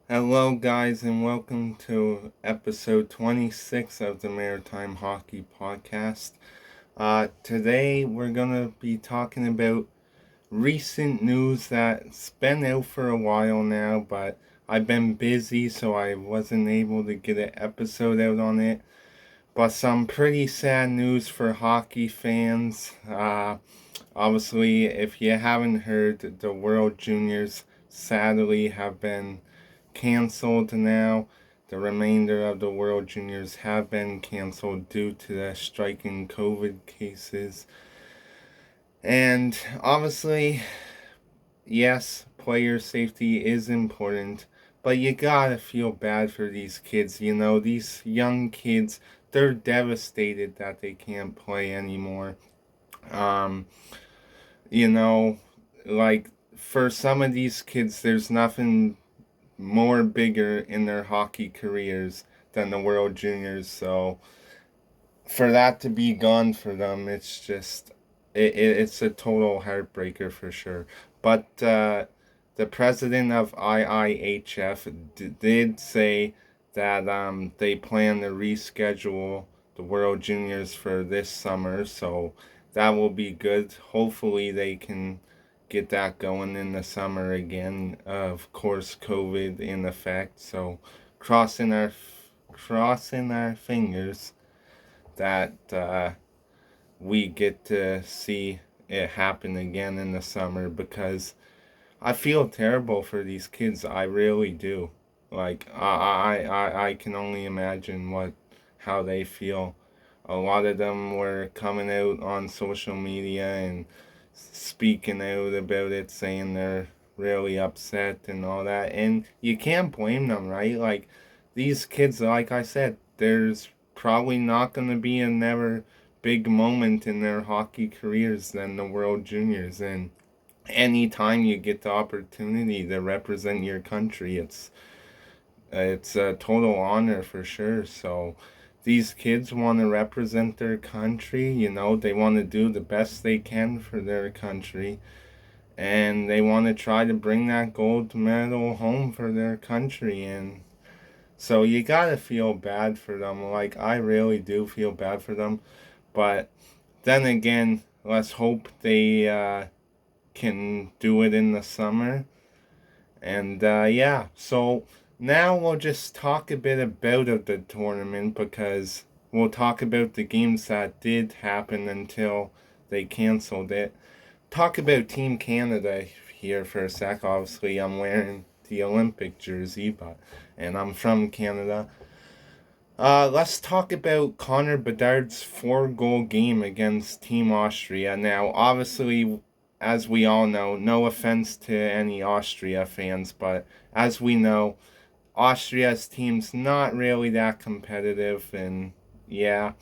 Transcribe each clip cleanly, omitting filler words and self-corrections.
Hello, guys, and welcome to episode 26 of the Maritime Hockey Podcast. Today, we're going to be talking about recent news that's been out for a while now, but I've been busy, so I wasn't able to get an episode out on it. But some pretty sad news for hockey fans. Obviously, if you haven't heard, the World Juniors sadly have been canceled now. The remainder of the World Juniors have been canceled due to the striking COVID cases. And obviously, yes, player safety is important, but you gotta feel bad for these kids. These young kids, they're devastated that they can't play anymore. Um, you know, like for some of these kids, there's nothing more bigger in their hockey careers than the World Juniors. So for that to be gone for them, it's just it's a total heartbreaker for sure. But the president of IIHF did say that they plan to reschedule the World Juniors for this summer, so that will be good. Hopefully, they can get that going in the summer again. Of course, COVID in effect, so crossing our crossing our fingers that we get to see it happen again in the summer, because I feel terrible for these kids. I really do. Like I can only imagine how they feel. A lot of them were coming out on social media and speaking out about it, saying they're really upset and all that. And you can't blame them, right? Like these kids, like I said, there's probably not going to be another big moment in their hockey careers than the World Juniors. And anytime you get the opportunity to represent your country, it's a total honor for sure. So these kids want to represent their country. They want to do the best they can for their country, and they want to try to bring that gold medal home for their country. And so you gotta feel bad for them. Like I really do feel bad for them. But then again, let's hope they can do it in the summer. And yeah, so now we'll just talk a bit about of the tournament, because we'll talk about the games that did happen until they canceled it. Talk about Team Canada here for a sec. Obviously, I'm wearing the Olympic jersey, and I'm from Canada. Let's talk about Connor Bedard's 4-goal game against Team Austria. Now, obviously, as we all know, no offense to any Austria fans, but as we know, Austria's team's not really that competitive, and yeah,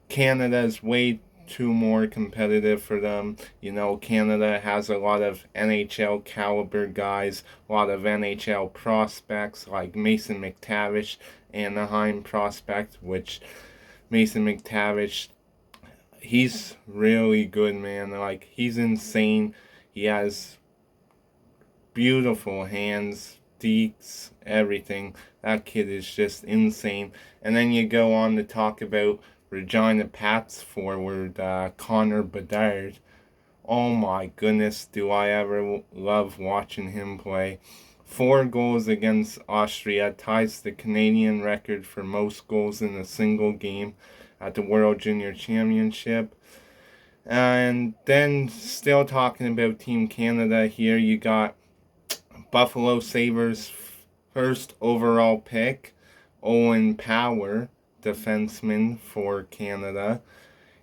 Canada's way too more competitive for them. Canada has a lot of NHL caliber guys, a lot of NHL prospects like Mason McTavish, Anaheim prospect, which Mason McTavish, he's really good, man. Like, he's insane. He has beautiful hands, deeks, everything. That kid is just insane. And then you go on to talk about Regina Pats forward Connor Badard. Oh my goodness, do I ever love watching him play. 4 goals against Austria, ties the Canadian record for most goals in a single game at the World Junior Championship. And then, still talking about Team Canada here, you got Buffalo Sabres' first overall pick, Owen Power, defenseman for Canada.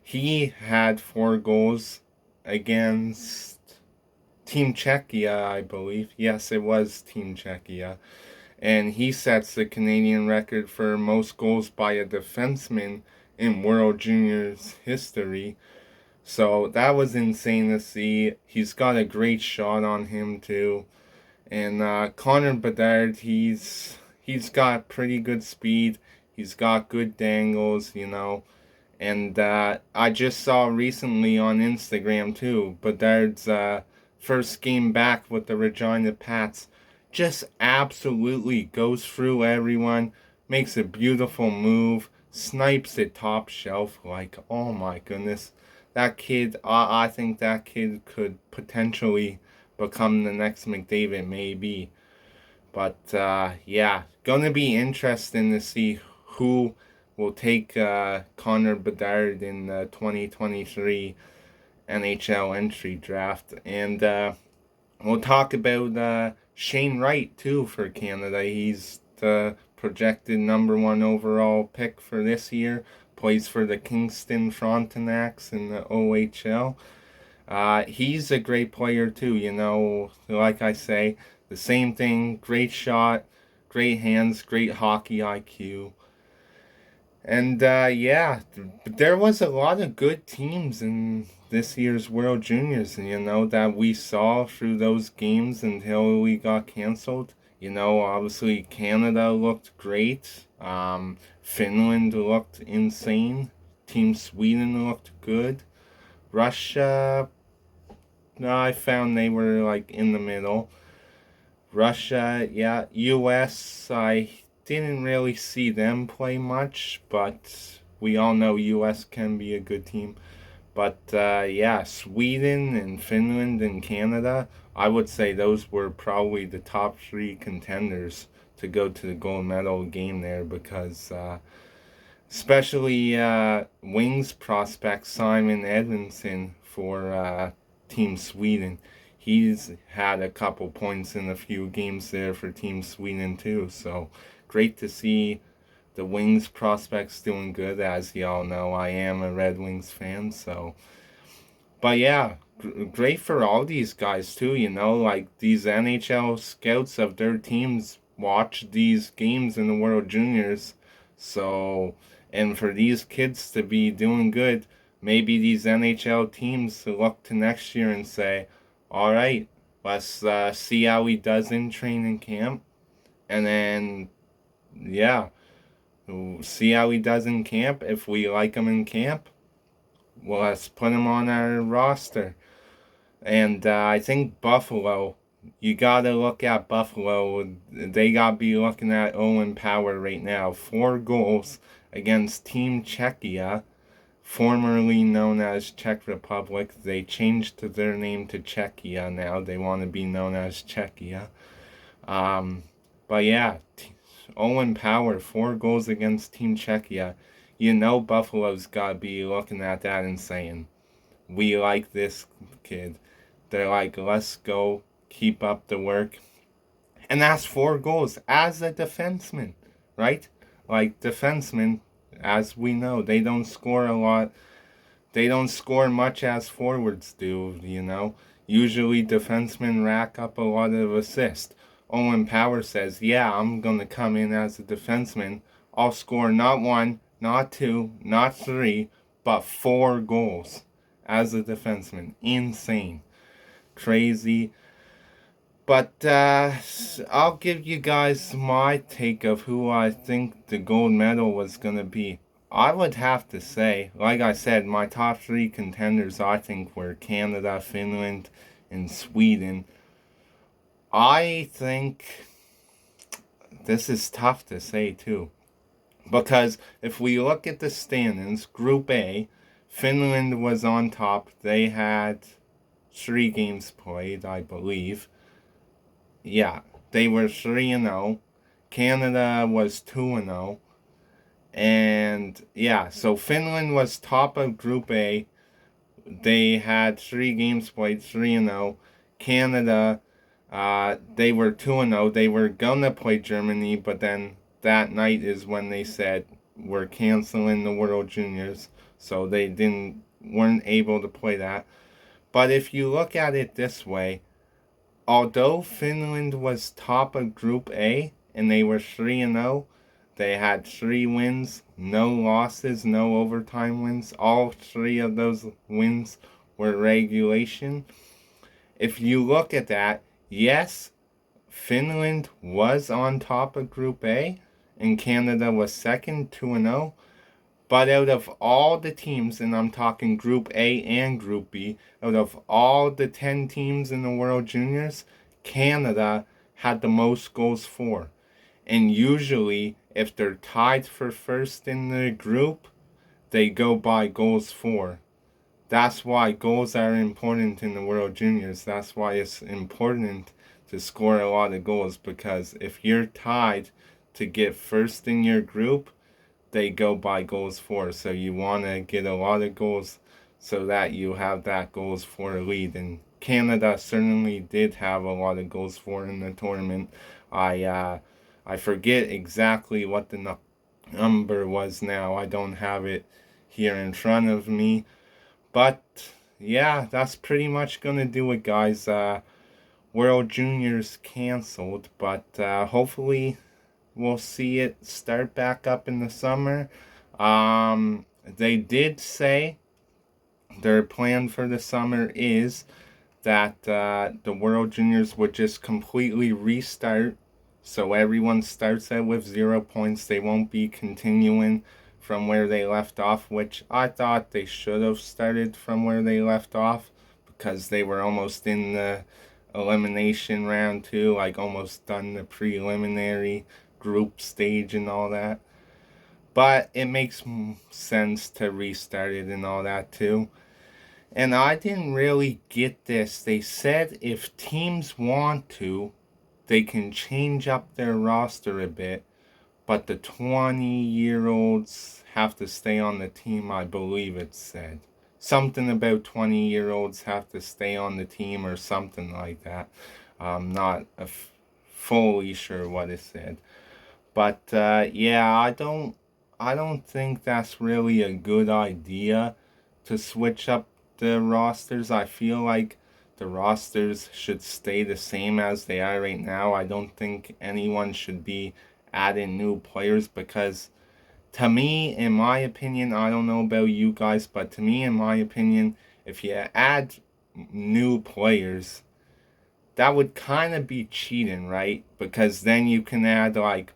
He had 4 goals against Team Czechia, I believe. Yes, it was Team Czechia. And he sets the Canadian record for most goals by a defenseman in World Juniors history. So that was insane to see. He's got a great shot on him too. And Connor Badard, he's got pretty good speed. He's got good dangles. And I just saw recently on Instagram too, Bedard's first game back with the Regina Pats. just absolutely goes through everyone, makes a beautiful move, snipes it top shelf. Like, oh my goodness. That kid, I think that kid could potentially become the next McDavid, maybe. But yeah, gonna be interesting to see who will take Connor Bedard in the 2023 NHL entry draft. And we'll talk about Shane Wright too for Canada. He's the projected #1 overall pick for this year. Plays for the Kingston Frontenacs in the OHL. He's a great player too, like I say, the same thing, great shot, great hands, great hockey IQ. And yeah, but there was a lot of good teams in this year's World Juniors, that we saw through those games until we got canceled. Obviously Canada looked great. Finland looked insane. Team Sweden looked good. Russia, I found they were like in the middle. Russia, yeah. US, I didn't really see them play much, but we all know US can be a good team. But yeah, Sweden and Finland and Canada, I would say those were probably the top three contenders to go to the gold medal game there because especially Wings prospect Simon Edvinsson for Team Sweden. He's had a couple points in a few games there for Team Sweden too. So great to see the Wings prospects doing good. As y'all know, I am a Red Wings fan. So, but yeah, great for all these guys too. Like these NHL scouts of their teams watch these games in the World Juniors. So, and for these kids to be doing good, maybe these NHL teams look to next year and say, all right, let's see how he does in training camp. And then, yeah, we'll see how he does in camp. If we like him in camp, well, let's put him on our roster. And I think Buffalo, you got to look at Buffalo. They got to be looking at Owen Power right now. 4 goals against Team Czechia, formerly known as Czech Republic. They changed their name to Czechia now. They want to be known as Czechia. But yeah, Owen Power, 4 goals against Team Czechia. Buffalo's got to be looking at that and saying, we like this kid. They're like, let's go, keep up the work. And that's 4 goals as a defenseman, right? Like defensemen, as we know, they don't score a lot. They don't score much as forwards do, Usually defensemen rack up a lot of assists. Owen Power says, yeah, I'm going to come in as a defenseman. I'll score not 1, not 2, not 3, but 4 goals as a defenseman. Insane. Crazy. But I'll give you guys my take of who I think the gold medal was going to be. I would have to say, like I said, my top 3 contenders I think were Canada, Finland, and Sweden. I think this is tough to say too. Because if we look at the standings, Group A, Finland was on top. They had 3 games played, I believe. Yeah, they were 3-0. Canada was 2-0. And yeah, so Finland was top of Group A. They had 3 games played, 3-0. Canada, they were 2-0. They were gonna play Germany, but then that night is when they said we're canceling the World Juniors, so they weren't able to play that. But if you look at it this way, although Finland was top of Group A and they were 3-0, they had 3 wins, no losses, no overtime wins. All 3 of those wins were regulation. If you look at that, yes, Finland was on top of Group A and Canada was second, 2-0. But out of all the teams, and I'm talking Group A and Group B, out of all the 10 teams in the World Juniors, Canada had the most goals for. And usually, if they're tied for first in the group, they go by goals for. That's why goals are important in the World Juniors. That's why it's important to score a lot of goals, because if you're tied to get first in your group, they go by goals for. So you want to get a lot of goals so that you have that goals for lead. And Canada certainly did have a lot of goals for in the tournament. I forget exactly what the number was now. I don't have it here in front of me. But yeah, that's pretty much gonna do it, guys. World Juniors canceled, but hopefully we'll see it start back up in the summer. They did say their plan for the summer is that the World Juniors would just completely restart. So everyone starts out with 0 points. They won't be continuing from where they left off, which I thought they should have started from where they left off, because they were almost in the elimination round too, like almost done the preliminary group stage and all that. But it makes sense to restart it and all that too. And I didn't really get this. They said if teams want to, they can change up their roster a bit, but the 20-year-olds have to stay on the team, I believe it said. Something about 20-year-olds have to stay on the team or something like that. I'm not fully sure what it said. But yeah, I don't think that's really a good idea to switch up the rosters. I feel like the rosters should stay the same as they are right now. I don't think anyone should be adding new players, because to me, in my opinion, I don't know about you guys, but to me, in my opinion, if you add new players, that would kind of be cheating, right? Because then you can add, like,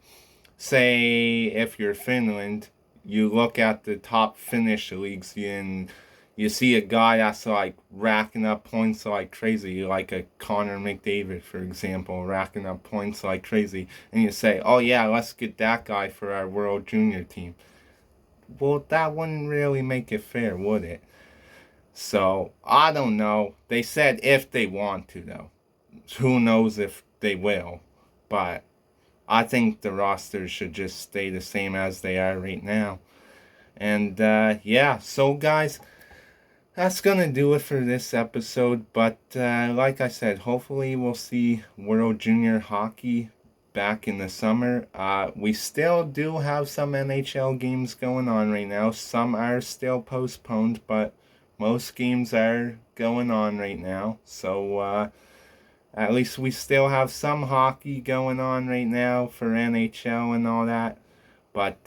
say if you're Finland, you look at the top Finnish leagues and you see a guy that's like racking up points like crazy, like a Connor McDavid, for example, racking up points like crazy, and you say, oh yeah, let's get that guy for our World Junior team. Well, that wouldn't really make it fair, would it? So, I don't know. They said if they want to, though. Who knows if they will. But I think the rosters should just stay the same as they are right now. And yeah, so guys, that's gonna do it for this episode. But like I said, hopefully we'll see World Junior Hockey back in the summer. We still do have some NHL games going on right now. Some are still postponed, but most games are going on right now. So at least we still have some hockey going on right now for NHL and all that. But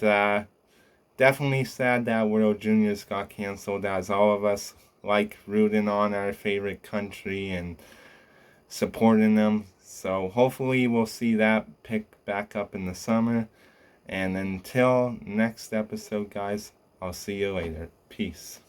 definitely sad that World Juniors got canceled, as all of us like rooting on our favorite country and supporting them. So hopefully we'll see that pick back up in the summer. And until next episode, guys, I'll see you later. Peace.